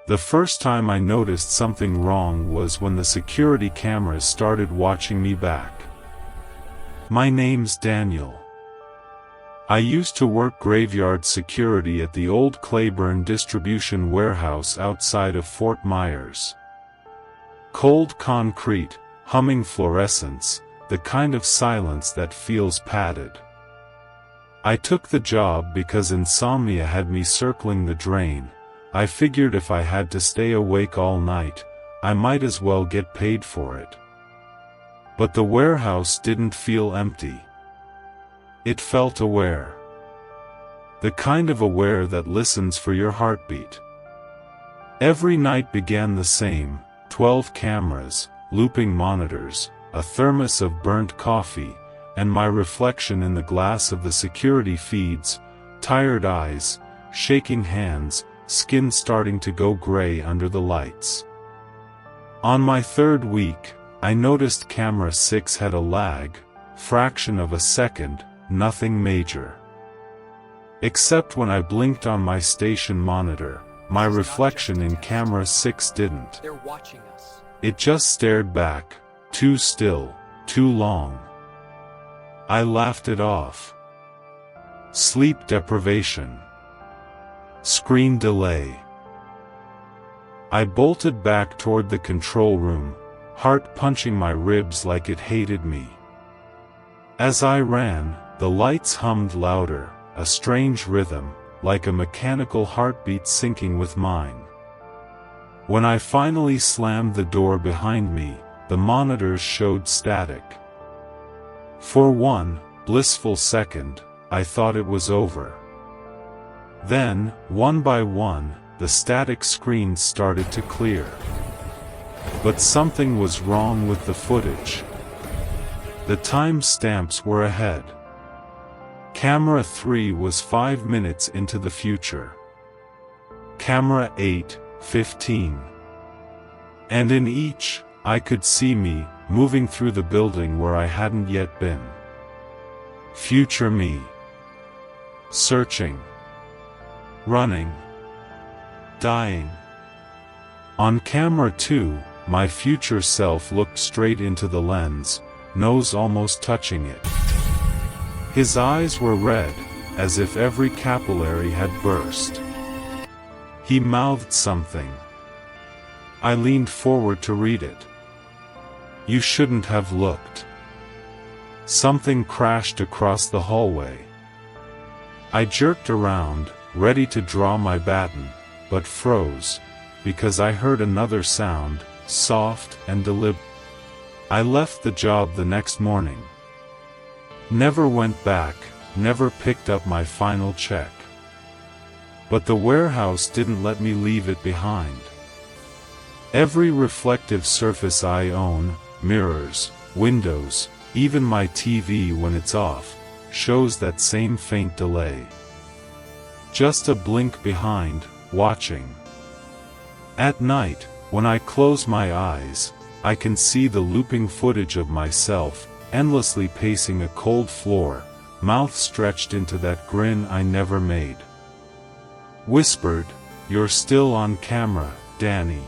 The first time I noticed something wrong was when the security cameras started watching me back. My name's Daniel. I used to work graveyard security at the old Claiborne distribution warehouse outside of Fort Myers. Cold concrete, humming fluorescence, the kind of silence that feels padded. I took the job because insomnia had me circling the drain. I figured if I had to stay awake all night, I might as well get paid for it. But the warehouse didn't feel empty. It felt aware. The kind of aware that listens for your heartbeat. Every night began the same, 12 cameras, looping monitors, a thermos of burnt coffee, and my reflection in the glass of the security feeds, tired eyes, shaking hands, skin starting to go gray under the lights. On my third week, I noticed camera 6 had a lag, fraction of a second, nothing major. Except when I blinked on my station monitor, my reflection in camera 6 didn't. They're watching us. It just stared back, too still, too long. I laughed it off. Sleep deprivation. Screen delay. I bolted back toward the control room, heart punching my ribs like it hated me. As I ran, the lights hummed louder, a strange rhythm, like a mechanical heartbeat syncing with mine. When I finally slammed the door behind me, the monitors showed static. For one blissful second, I thought it was over. Then, one by one, the static screens started to clear. But something was wrong with the footage. The time stamps were ahead. Camera 3 was 5 minutes into the future. Camera 8, 15. And in each, I could see me, moving through the building where I hadn't yet been. Future me. Searching. Running. Dying. On camera 2, my future self looked straight into the lens, nose almost touching it. His eyes were red, as if every capillary had burst. He mouthed something. I leaned forward to read it. You shouldn't have looked. Something crashed across the hallway. I jerked around, ready to draw my baton, but froze, because I heard another sound, soft and deliberate. I left the job the next morning. Never went back, never picked up my final check. But the warehouse didn't let me leave it behind. Every reflective surface I own, mirrors, windows, even my TV when it's off, shows that same faint delay. Just a blink behind, watching. At night, when I close my eyes, I can see the looping footage of myself, endlessly pacing a cold floor, mouth stretched into that grin I never made. Whispered, "You're still on camera, Danny."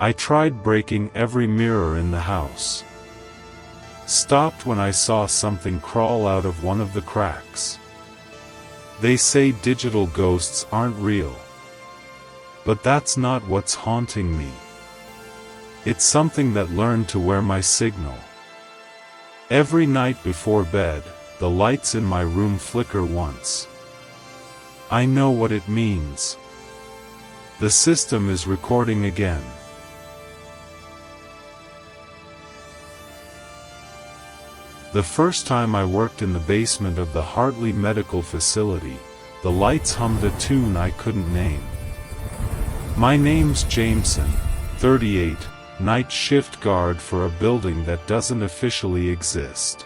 I tried breaking every mirror in the house. Stopped when I saw something crawl out of one of the cracks. They say digital ghosts aren't real. But that's not what's haunting me. It's something that learned to wear my signal. Every night before bed, the lights in my room flicker once. I know what it means. The system is recording again. The first time I worked in the basement of the Hartley Medical Facility, the lights hummed a tune I couldn't name. My name's Jameson, 38, night shift guard for a building that doesn't officially exist.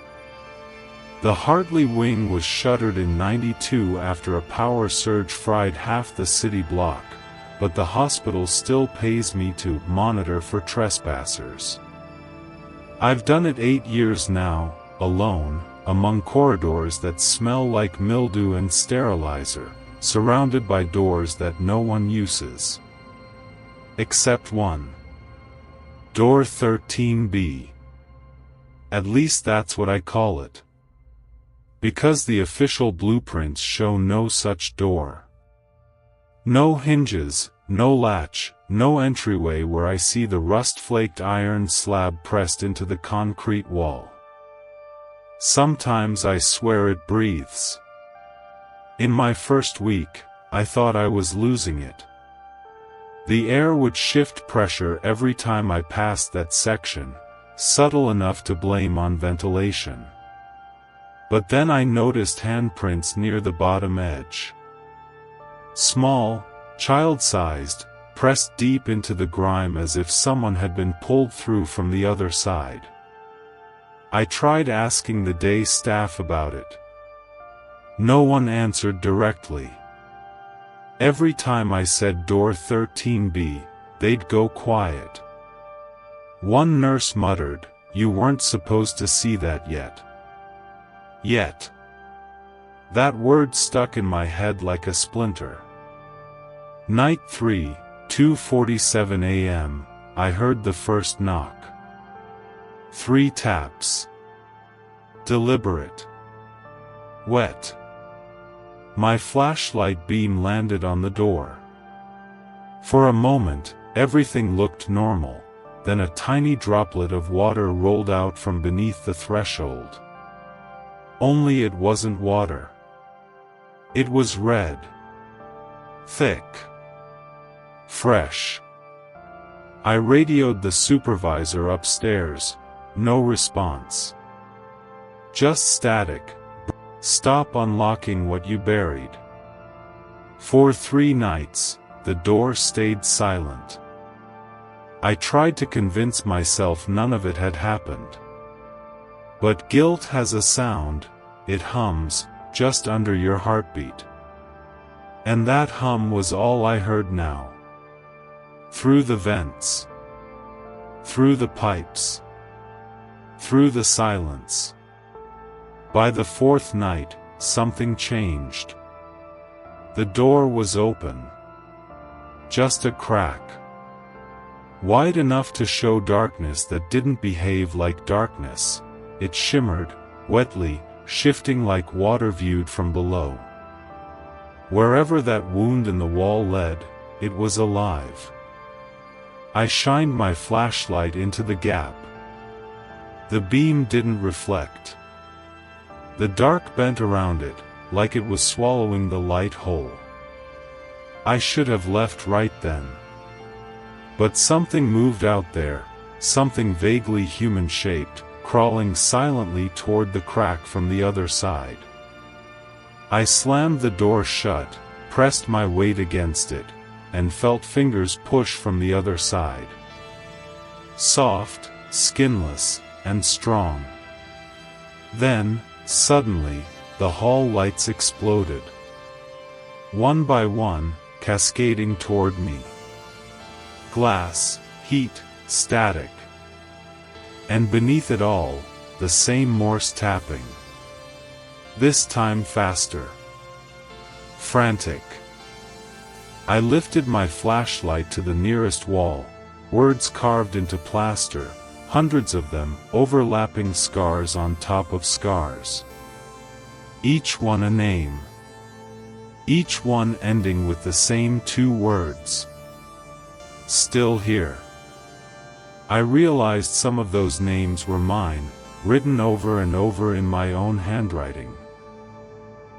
The Hartley wing was shuttered in '92 after a power surge fried half the city block, but the hospital still pays me to monitor for trespassers. I've done it 8 years now, alone, among corridors that smell like mildew and sterilizer, surrounded by doors that no one uses. Except one. Door 13B. At least that's what I call it. Because the official blueprints show no such door. No hinges, no latch, no entryway where I see the rust-flaked iron slab pressed into the concrete wall. Sometimes I swear it breathes. In my first week, I thought I was losing it. The air would shift pressure every time I passed that section, subtle enough to blame on ventilation. But then I noticed handprints near the bottom edge. Small, child-sized, pressed deep into the grime as if someone had been pulled through from the other side. I tried asking the day staff about it. No one answered directly. Every time I said door 13B, they'd go quiet. One nurse muttered, "You weren't supposed to see that yet." Yet. That word stuck in my head like a splinter. Night 3, 2:47 a.m., I heard the first knock. 3 taps. Deliberate. Wet. My flashlight beam landed on the door. For a moment, everything looked normal, then a tiny droplet of water rolled out from beneath the threshold. Only it wasn't water. It was red. Thick. Fresh. I radioed the supervisor upstairs. No response. Just static. Stop unlocking what you buried. For 3 nights, the door stayed silent. I tried to convince myself none of it had happened. But guilt has a sound, it hums, just under your heartbeat. And that hum was all I heard now. Through the vents. Through the pipes. Through the silence. By the 4th night, something changed. The door was open. Just a crack. Wide enough to show darkness that didn't behave like darkness. It shimmered, wetly, shifting like water viewed from below. Wherever that wound in the wall led, it was alive. I shined my flashlight into the gap. The beam didn't reflect. The dark bent around it, like it was swallowing the light whole. I should have left right then. But something moved out there, something vaguely human-shaped, crawling silently toward the crack from the other side. I slammed the door shut, pressed my weight against it, and felt fingers push from the other side. Soft, skinless, and strong. Then, suddenly, the hall lights exploded. One by one, cascading toward me. Glass, heat, static. And beneath it all, the same Morse tapping. This time faster. Frantic. I lifted my flashlight to the nearest wall, words carved into plaster, hundreds of them, overlapping scars on top of scars. Each one a name. Each one ending with the same 2 words. Still here. I realized some of those names were mine, written over and over in my own handwriting.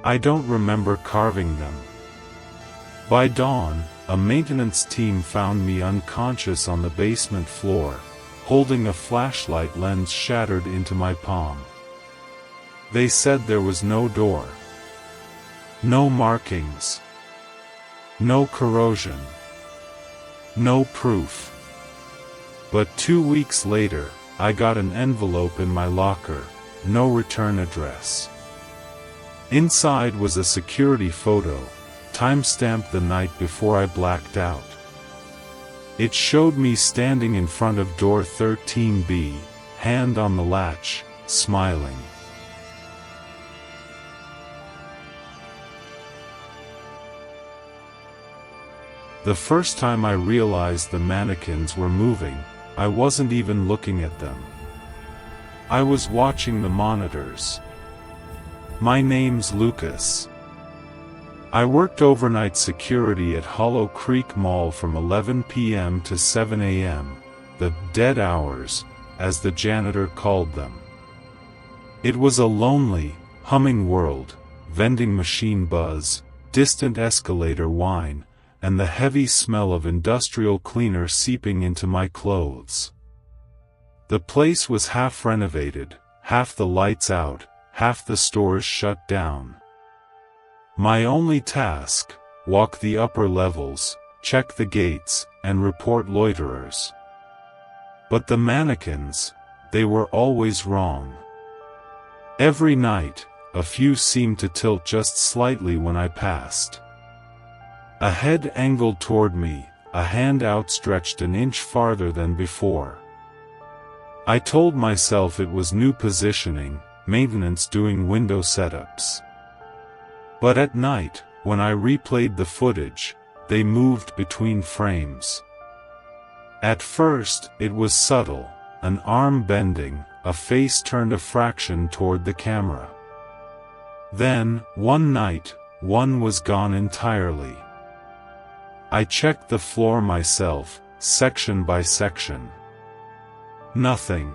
I don't remember carving them. By dawn, a maintenance team found me unconscious on the basement floor, holding a flashlight lens shattered into my palm. They said there was no door. No markings. No corrosion. No proof. But 2 weeks later, I got an envelope in my locker, no return address. Inside was a security photo, time-stamped the night before I blacked out. It showed me standing in front of door 13B, hand on the latch, smiling. The first time I realized the mannequins were moving, I wasn't even looking at them. I was watching the monitors. My name's Lucas. I worked overnight security at Hollow Creek Mall from 11 p.m. to 7 a.m., the dead hours, as the janitor called them. It was a lonely, humming world, vending machine buzz, distant escalator whine, and the heavy smell of industrial cleaner seeping into my clothes. The place was half renovated, half the lights out, half the stores shut down. My only task, walk the upper levels, check the gates, and report loiterers. But the mannequins, they were always wrong. Every night, a few seemed to tilt just slightly when I passed. A head angled toward me, a hand outstretched an inch farther than before. I told myself it was new positioning, maintenance doing window setups. But at night, when I replayed the footage, they moved between frames. At first, it was subtle, an arm bending, a face turned a fraction toward the camera. Then, one night, one was gone entirely. I checked the floor myself, section by section. Nothing.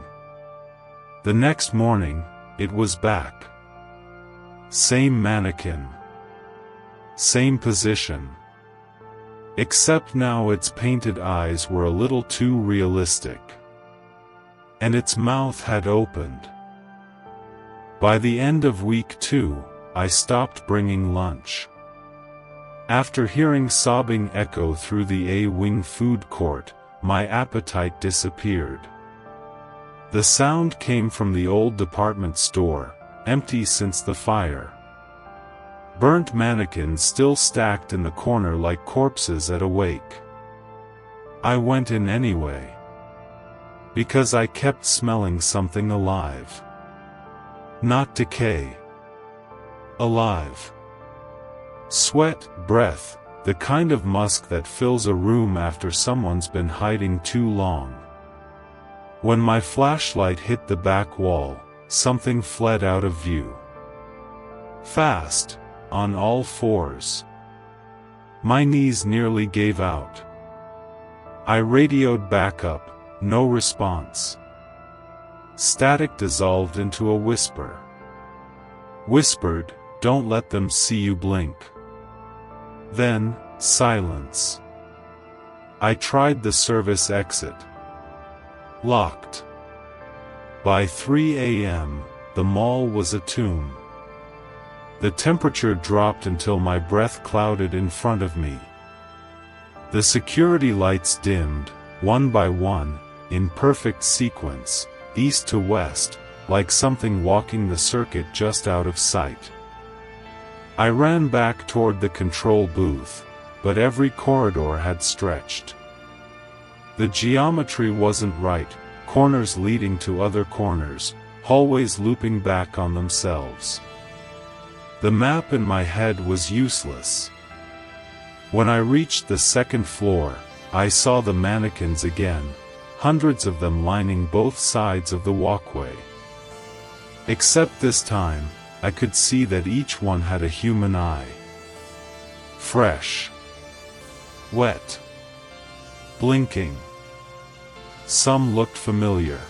The next morning, it was back. Same mannequin. Same position. Except now its painted eyes were a little too realistic. And its mouth had opened. By the end of week 2, I stopped bringing lunch. After hearing sobbing echo through the A-wing food court, my appetite disappeared. The sound came from the old department store, empty since the fire. Burnt mannequins still stacked in the corner like corpses at a wake. I went in anyway. Because I kept smelling something alive. Not decay. Alive. Sweat, breath, the kind of musk that fills a room after someone's been hiding too long. When my flashlight hit the back wall, something fled out of view. Fast, on all fours. My knees nearly gave out. I radioed back up, no response. Static dissolved into a whisper. Whispered, "Don't let them see you blink." Then, silence. I tried the service exit. Locked. By 3 a.m., the mall was a tomb. The temperature dropped until my breath clouded in front of me. The security lights dimmed, one by one, in perfect sequence, east to west, like something walking the circuit just out of sight. I ran back toward the control booth, but every corridor had stretched. The geometry wasn't right, corners leading to other corners, hallways looping back on themselves. The map in my head was useless. When I reached the second floor, I saw the mannequins again, hundreds of them lining both sides of the walkway. Except this time, I could see that each one had a human eye. Fresh. Wet. Blinking. Some looked familiar.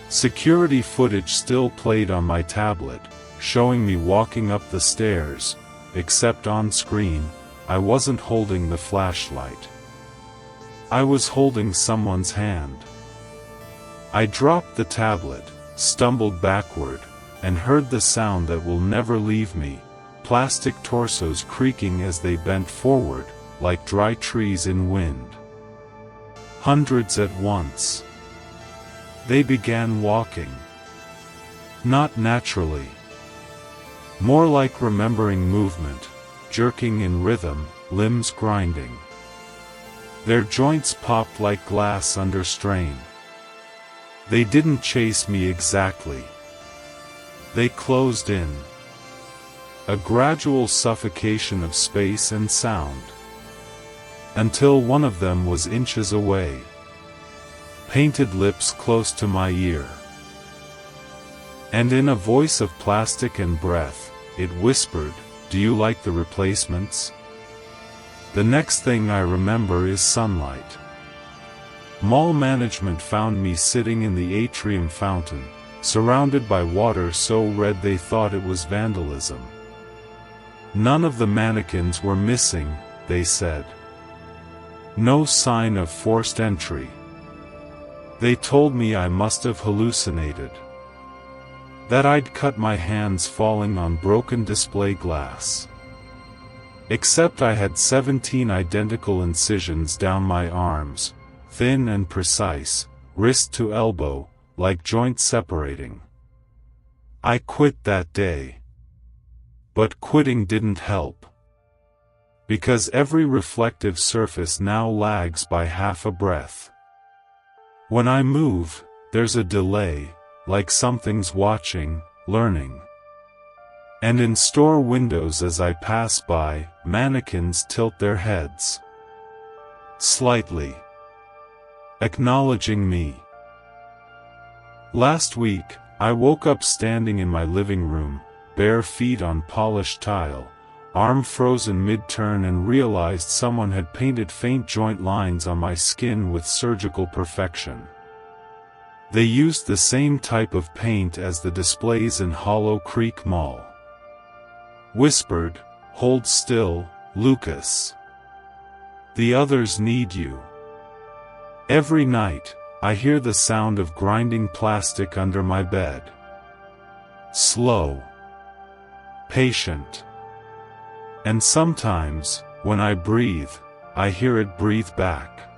Security footage still played on my tablet, showing me walking up the stairs, except on screen, I wasn't holding the flashlight. I was holding someone's hand. I dropped the tablet, stumbled backward, and heard the sound that will never leave me, plastic torsos creaking as they bent forward, like dry trees in wind. Hundreds at once. They began walking. Not naturally. More like remembering movement, jerking in rhythm, limbs grinding. Their joints popped like glass under strain. They didn't chase me exactly. They closed in. A gradual suffocation of space and sound. until one of them was inches away. Painted lips close to my ear. And in a voice of plastic and breath, it whispered, "Do you like the replacements?" The next thing I remember is sunlight. Mall management found me sitting in the atrium fountain, surrounded by water so red they thought it was vandalism. None of the mannequins were missing, they said. No sign of forced entry. They told me I must have hallucinated. That I'd cut my hands falling on broken display glass. Except I had 17 identical incisions down my arms, thin and precise, wrist to elbow, like joint separating. I quit that day. But quitting didn't help. Because every reflective surface now lags by half a breath. When I move, there's a delay, like something's watching, learning. And in store windows as I pass by, mannequins tilt their heads. Slightly. Acknowledging me. Last week, I woke up standing in my living room, bare feet on polished tile, arm frozen mid-turn, and realized someone had painted faint joint lines on my skin with surgical perfection. They used the same type of paint as the displays in Hollow Creek Mall. Whispered, "Hold still, Lucas. The others need you." Every night, I hear the sound of grinding plastic under my bed. Slow. Patient. And sometimes, when I breathe, I hear it breathe back.